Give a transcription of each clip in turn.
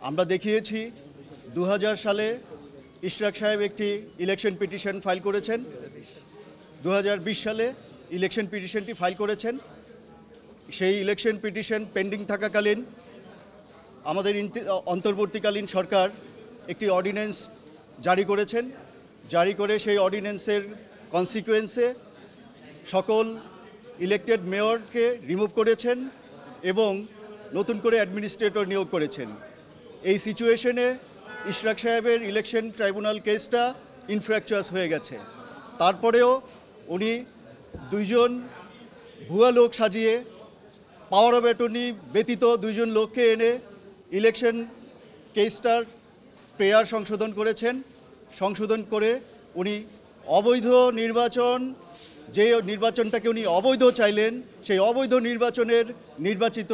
আমরা দেখিয়েছি 2000 সালে ইশরাক সাহেব একটি ইলেকশন পিটিশন ফাইল করেছেন, 2020 সালে ইলেকশন পিটিশনটি ফাইল করেছেন। সেই ইলেকশন পিটিশন পেন্ডিং থাকাকালীন আমাদের অন্তর্বর্তীকালীন সরকার একটি অর্ডিন্যান্স জারি করেছেন। জারি করে সেই অর্ডিন্যান্সের কনসিকুয়েন্সে সকল ইলেক্টেড মেয়রকে রিমুভ করেছেন এবং নতুন করে অ্যাডমিনিস্ট্রেটর নিয়োগ করেছেন। এই সিচুয়েশনে ইশরাক সাহেবের ইলেকশন ট্রাইব্যুনাল কেসটা ইনফ্র্যাকচুয়াস হয়ে গেছে। তারপরেও উনি দুইজন ভুয়া লোক সাজিয়ে পাওয়ার অফ অ্যাটর্নি ব্যতীত দুইজন লোককে এনে ইলেকশন কেসটার প্রেয়ার সংশোধন করেছেন। সংশোধন করে উনি অবৈধ নির্বাচন, যে নির্বাচনটাকে উনি অবৈধ চাইলেন, সেই অবৈধ নির্বাচনের নির্বাচিত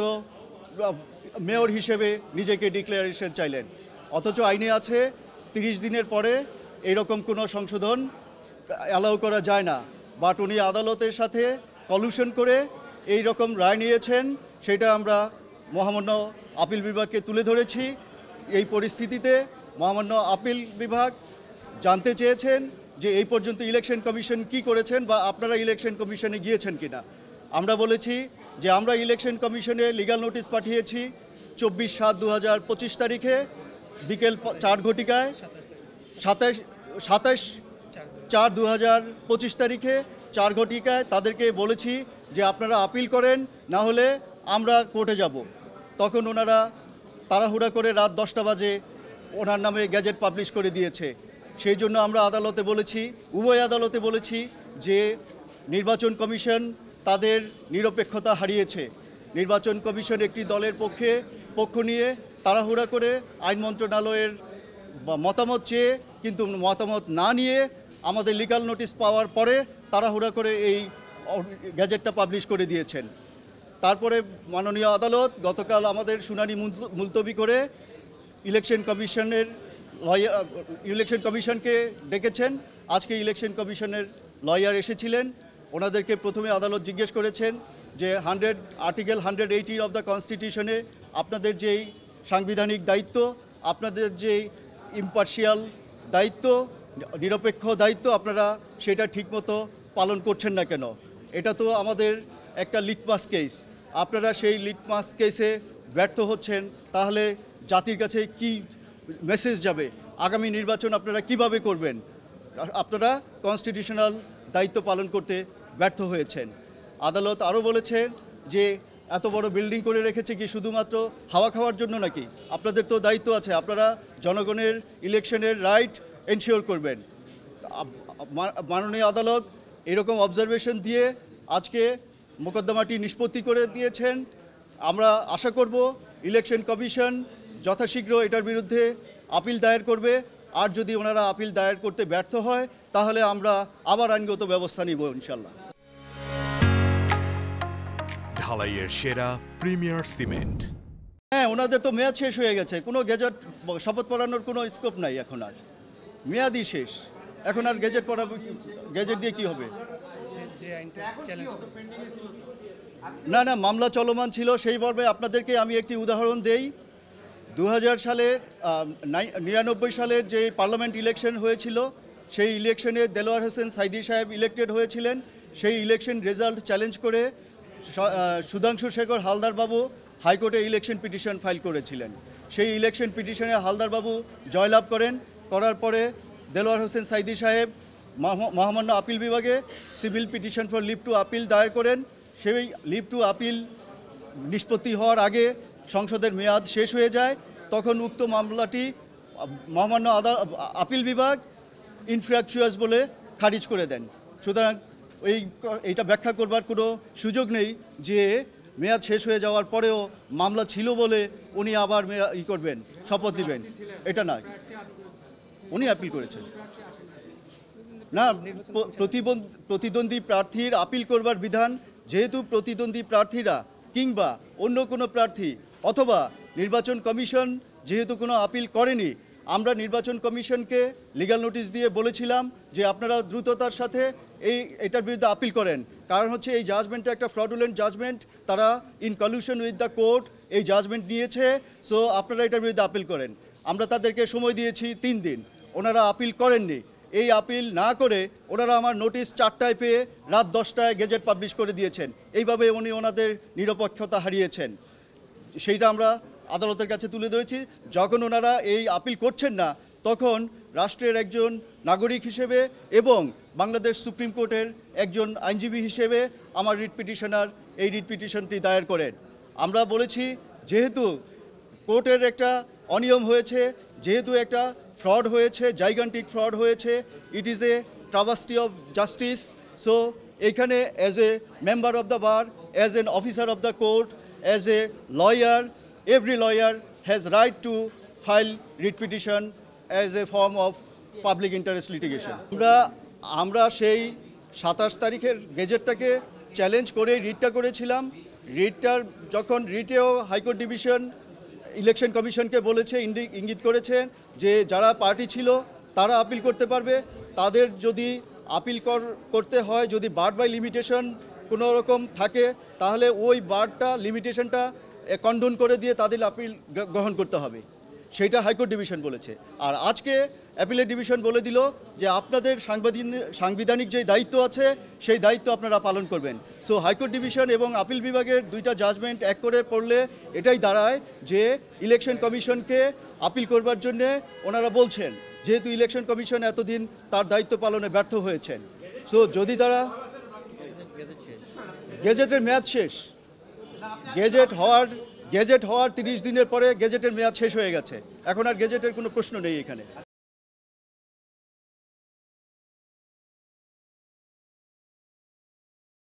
মেয়র হিসেবে নিজেকে ডিক্লারেশন চাইলেন। অথচ আইনে আছে 30 দিনের পরে এরকম কোনো সংশোধন অ্যালাউ করা যায় না। বাট উনি আদালতের সাথে কলিউশন করে এই রকম রায় নিয়েছেন, সেটা আমরা মহামান্য আপিল বিভাগকে তুলে ধরেছি। এই পরিস্থিতিতে মহামান্য আপিল বিভাগ জানতে চেয়েছেন যে এই পর্যন্ত ইলেকশন কমিশন কি করেছেন বা আপনারা ইলেকশন কমিশনে গিয়েছেন কিনা। আমরা বলেছি যে আমরা ইলেকশন কমিশনে লিগ্যাল নোটিশ পাঠিয়েছি 24/7/2025 তারিখে বিকেল 4 ঘটিকায়, 27/4/2025 তারিখে 4 ঘটিকায় তাদেরকে বলেছি যে আপনারা আপিল করেন, না হলে আমরা কোর্টে যাব। তখন ওনারা তাড়াহুড়া করে রাত 10টা বাজে ওনার নামে গ্যাজেট পাবলিশ করে দিয়েছে। সেই জন্য আমরা আদালতে বলেছি, উভয় আদালতে বলেছি যে নির্বাচন কমিশন তাদের নিরপেক্ষতা হারিয়েছে। নির্বাচন কমিশন একটি দলের পক্ষ নিয়ে তাড়াহুড়া করে আইন মন্ত্রণালয়ের মতামত চেয়ে, কিন্তু মতামত না নিয়ে আমাদের লিগ্যাল নোটিশ পাওয়ার পরে তাড়াহুড়া করে এই গ্যাজেটটা পাবলিশ করে দিয়েছেন। তারপরে মাননীয় আদালত গতকাল আমাদের শুনানি মুলতবি করে ইলেকশন কমিশনকে ডেকেছেন। আজকে ইলেকশন কমিশনের লয়ার এসেছিলেন। ওনাদেরকে প্রথমে আদালত জিজ্ঞেস করেছেন যে আর্টিকেল 180 অফ দ্য কনস্টিটিউশনে আপনাদের যেই সাংবিধানিক দায়িত্ব, আপনাদের যে ইম্পার্শিয়াল দায়িত্ব, নিরপেক্ষ দায়িত্ব, আপনারা সেটা ঠিকমতো পালন করছেন না কেন? এটা তো আমাদের একটা লিটমাস কেস। আপনারা সেই লিটমাস কেসে ব্যর্থ হচ্ছেন, তাহলে জাতির কাছে কি মেসেজ যাবে? আগামী নির্বাচন আপনারা কিভাবে করবেন? আপনারা কনস্টিটিউশনাল দায়িত্ব পালন করতে ব্যর্থ হয়েছেন। আদালত আরও বলেছেন যে এত বড় বিল্ডিং করে রেখেছে কি শুধুমাত্র হাওয়া খাওয়ার জন্য নাকি? আপনাদের তো দায়িত্ব আছে, আপনারা জনগণের ইলেকশনের রাইট এনশিওর করবেন। মাননীয় আদালত এরকম অবজারভেশন দিয়ে আজকে মোকদ্দমাটি নিষ্পত্তি করে দিয়েছেন। আমরা আশা করব ইলেকশন কমিশন যথাশীঘ্র এটার বিরুদ্ধে আপিল দায়ের করবে। আর যদি ওনারা আপিল দায়ের করতে ব্যর্থ হয় তাহলে আমরা আবার আইনগত ব্যবস্থা নিব ইনশাল্লাহ। ঢালাইয়ের সেরা প্রিমিয়ার সিমেন্ট। হ্যাঁ, ওনাদের তো মেয়াদ শেষ হয়ে গেছে, কোনো গেজেট শপথ পড়ানোর কোনো স্কোপ নাই এখন, আর মেয়াদই শেষ। এখন আর গেজেট পড়াবো, গেজেট দিয়ে কি হবে? না, মামলা চলমান ছিল সেই মর্মে আপনাদেরকে আমি একটি উদাহরণ দেই। 2000 সালের 99 সালের যে পার্লামেন্ট ইলেকশন হয়েছিল, সেই ইলেকশনে দেলোয়ার হোসেন সাইদি সাহেব ইলেক্টেড হয়েছিলেন। সেই ইলেকশন রেজাল্ট চ্যালেঞ্জ করে সুধাংশু শেখর হালদার বাবু হাইকোর্টে ইলেকশন পিটিশন ফাইল করেছিলেন। সেই ইলেকশন পিটিশনে হালদার বাবু জয়লাভ করার পরে দেলোয়ার হোসেন সাইদি সাহেব মহামান্য আপিল বিভাগে civil petition for leave to appeal দায়ের করেন। সেই লিভ টু আপিল নিষ্পত্তি হওয়ার আগে সংসদের মেয়াদ শেষ হয়ে যায়। তখন উক্ত মামলাটি মহামান্য আপিল বিভাগ ইনফ্র্যাকচুয়াস বলে খারিজ করে দেন। সুতরাং এইটা ব্যাখ্যা করবার কোনো সুযোগ নেই যে মেয়াদ শেষ হয়ে যাওয়ার পরেও মামলা ছিল বলে উনি আবার করবেন, শপথ দিবেন, এটা না। উনি আপিল করেছেন না। প্রতিদ্বন্দ্বী প্রার্থীর আপিল করবার বিধান, যেহেতু প্রতিদ্বন্দ্বী প্রার্থীরা কিংবা অন্য কোনো প্রার্থী অথবা নির্বাচন কমিশন যেহেতু কোনো আপিল করেনি, আমরা নির্বাচন কমিশনকে লিগ্যাল নোটিশ দিয়ে বলেছিলাম যে আপনারা দ্রুততার সাথে এটার বিরুদ্ধে আপিল করেন। কারণ হচ্ছে এই জাজমেন্টটা একটা ফ্রডুলেন্ট জাজমেন্ট। তারা in collision with the court এই জাজমেন্ট নিয়েছে, সো আপনারা এটার বিরুদ্ধে আপিল করেন। আমরা তাদেরকে সময় দিয়েছি 3 দিন, ওনারা আপিল করেননি। এই আপিল না করে ওনারা আমার নোটিশ 4টায় পেয়ে রাত 10টায় গেজেট পাবলিশ করে দিয়েছেন। এইভাবে উনি ওনাদের নিরপেক্ষতা হারিয়েছেন। সেইটা আমরা আদালতের কাছে তুলে ধরেছি। যখন ওনারা এই আপিল করছেন না, তখন রাষ্ট্রের একজন নাগরিক হিসেবে এবং বাংলাদেশ সুপ্রিম কোর্টের একজন আইনজীবী হিসেবে আমার রিট পিটিশনার এই রিট পিটিশনটি দায়ের করেন। আমরা বলেছি, যেহেতু কোর্টের একটা অনিয়ম হয়েছে, যেহেতু একটা ফ্রড হয়েছে, জাইগান্টিক ফ্রড হয়েছে, it is a travesty of justice. So এখানে as a member of the bar, as an officer of the court, as a lawyer, every lawyer has right to file writ petition as a form of public interest litigation. আমরা সেই 27 তারিখের গেজেটটাকে challenge করে রিটটা করেছিলাম। যখন রিটেও high court division election কমিশনকে বলেছে, ইঙ্গিত করেছেন যে যারা পার্টি ছিল তারা আপিল করতে পারবে। তাদের যদি আপিল করতে হয়, যদি বার বাই লিমিটেশন কোনো রকম থাকে, তাহলে ওই বারটা লিমিটেশনটা কন্ডোন করে দিয়ে তাদের আপিল গ্রহণ করতে হবে। সেইটা হাইকোর্ট ডিভিশন বলেছে। আর আজকে অ্যাপিলেট ডিভিশন বলে দিল যে আপনাদের সাংবিধানিক যে দায়িত্ব আছে সেই দায়িত্ব আপনারা পালন করবেন। সো হাইকোর্ট ডিভিশন এবং আপিল বিভাগের দুইটা জাজমেন্ট এক করে পড়লে এটাই দাঁড়ায় যে ইলেকশন কমিশনকে আপিল করবার জন্যে ওনারা বলছেন, যেহেতু ইলেকশন কমিশন এতদিন তার দায়িত্ব পালনে ব্যর্থ হয়েছেন। সো যদি তারা গেজেটের মেয়াদ শেষ, গেজেট হওয়ার 30 দিনের পরে গেজেটের মেয়াদ শেষ হয়ে গেছে, এখন আর গেজেটের কোনো প্রশ্ন নেই এখানে।